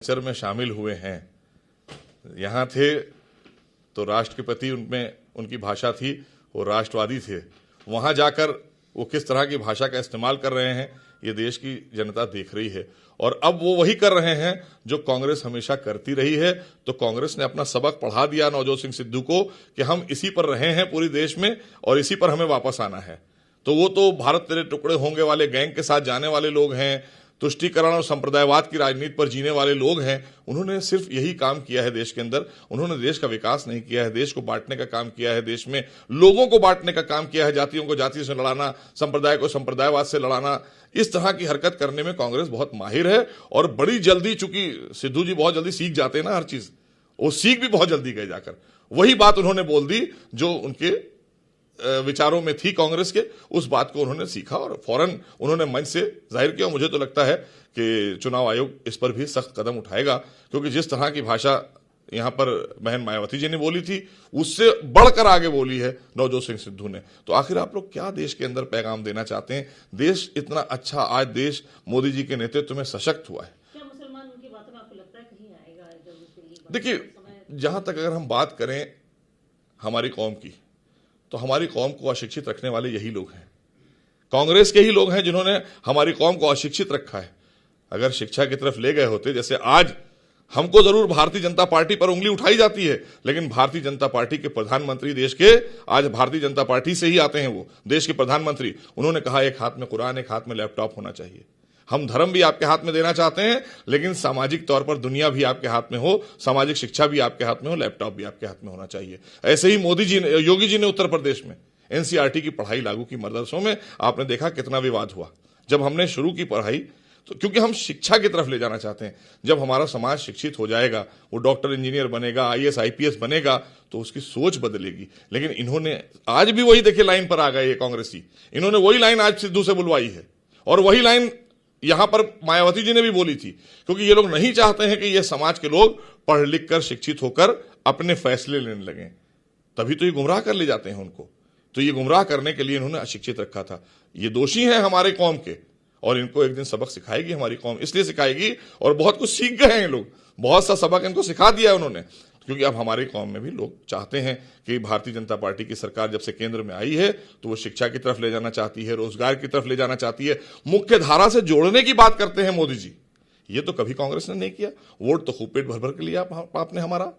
Culture में शामिल हुए हैं। यहाँ थे तो राष्ट्र के प्रति उनमें उनकी भाषा थी, वो राष्ट्रवादी थे। वहां जाकर वो किस तरह की भाषा का इस्तेमाल कर रहे हैं ये देश की जनता देख रही है, और अब वो वही कर रहे हैं जो कांग्रेस हमेशा करती रही है। तो कांग्रेस ने अपना सबक पढ़ा दिया नवजोत सिंह सिद्धू को कि हम इसी पर रहे हैं पूरे देश में और इसी पर हमें वापस आना है। तो वो तो भारत तेरे टुकड़े होंगे वाले गैंग के साथ जाने वाले लोग हैं, तुष्टीकरण और संप्रदायवाद की राजनीति पर जीने वाले लोग हैं। उन्होंने सिर्फ यही काम किया है देश के अंदर। उन्होंने देश का विकास नहीं किया है, देश को बांटने का काम किया है, देश में लोगों को बांटने का काम किया है, जातियों को जाति से लड़ाना, संप्रदाय को संप्रदायवाद से लड़ाना। इस तरह की हरकत करने में कांग्रेस बहुत माहिर है और बड़ी जल्दी, चूंकि सिद्धू जी बहुत जल्दी सीख जाते हैं ना हर चीज, वो सीख भी बहुत जल्दी गए जाकर। वही बात उन्होंने बोल दी जो उनके विचारों में थी कांग्रेस के, उस बात को उन्होंने सीखा और फौरन उन्होंने मंच से जाहिर किया। मुझे तो लगता है कि चुनाव आयोग इस पर भी सख्त कदम उठाएगा, क्योंकि जिस तरह की भाषा यहां पर बहन मायावती जी ने बोली थी उससे बढ़कर आगे बोली है नवजोत सिंह सिद्धू ने। तो आखिर आप लोग क्या देश के अंदर पैगाम देना चाहते हैं? देश इतना अच्छा, आज देश मोदी जी के नेतृत्व में सशक्त हुआ है। क्या मुसलमान उनकी बातों में आपको लगता है कहीं आएगा? देखिए, जहां तक अगर हम बात करें हमारी कौम की, तो हमारी कौम को अशिक्षित रखने वाले यही लोग हैं, कांग्रेस के ही लोग हैं जिन्होंने हमारी कौम को अशिक्षित रखा है। अगर शिक्षा की तरफ ले गए होते, जैसे आज हमको जरूर भारतीय जनता पार्टी पर उंगली उठाई जाती है, लेकिन भारतीय जनता पार्टी के प्रधानमंत्री देश के आज भारतीय जनता पार्टी से ही आते हैं, वो देश के प्रधानमंत्री। उन्होंने कहा एक हाथ में कुरान, एक हाथ में लैपटॉप होना चाहिए। हम धर्म भी आपके हाथ में देना चाहते हैं, लेकिन सामाजिक तौर पर दुनिया भी आपके हाथ में हो, सामाजिक शिक्षा भी आपके हाथ में हो, लैपटॉप भी आपके हाथ में होना चाहिए। ऐसे ही मोदी जी ने, योगी जी ने उत्तर प्रदेश में एनसीईआरटी की पढ़ाई लागू की मदरसों में। आपने देखा कितना विवाद हुआ जब हमने शुरू की पढ़ाई, तो क्योंकि हम शिक्षा की तरफ ले जाना चाहते हैं। जब हमारा समाज शिक्षित हो जाएगा, वो डॉक्टर इंजीनियर बनेगा, आईएएस आईपीएस बनेगा, तो उसकी सोच बदलेगी। लेकिन इन्होंने आज भी वही, देखिए लाइन पर आ गए ये कांग्रेसी, इन्होंने वही लाइन आज सिद्धू से बुलवाई है, और वही लाइन यहां पर मायावती जी ने भी बोली थी, क्योंकि ये लोग नहीं चाहते हैं कि ये समाज के लोग पढ़ लिख कर, शिक्षित होकर अपने फैसले लेने लगे। तभी तो ये गुमराह कर ले जाते हैं उनको। तो ये गुमराह करने के लिए इन्होंने अशिक्षित रखा था। ये दोषी हैं हमारे कौम के, और इनको एक दिन सबक सिखाएगी हमारी कौम, इसलिए सिखाएगी। और बहुत कुछ सीख गए हैं ये लोग, बहुत सा सबक इनको सिखा दिया है उन्होंने, क्योंकि अब हमारी कौम में भी लोग चाहते हैं कि भारतीय जनता पार्टी की सरकार जब से केंद्र में आई है, तो वो शिक्षा की तरफ ले जाना चाहती है, रोजगार की तरफ ले जाना चाहती है, मुख्य धारा से जोड़ने की बात करते हैं मोदी जी। ये तो कभी कांग्रेस ने नहीं किया। वोट तो खूब पेट भर भर के लिया आपने हमारा,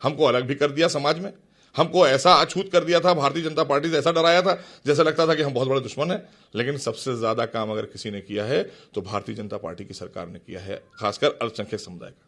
हमको अलग भी कर दिया समाज में, हमको ऐसा अछूत कर दिया था, भारतीय जनता पार्टी से ऐसा डराया था जैसा लगता था कि हम बहुत बड़े दुश्मन हैं। लेकिन सबसे ज्यादा काम अगर किसी ने किया है तो भारतीय जनता पार्टी की सरकार ने किया है, खासकर अल्पसंख्यक समुदाय का।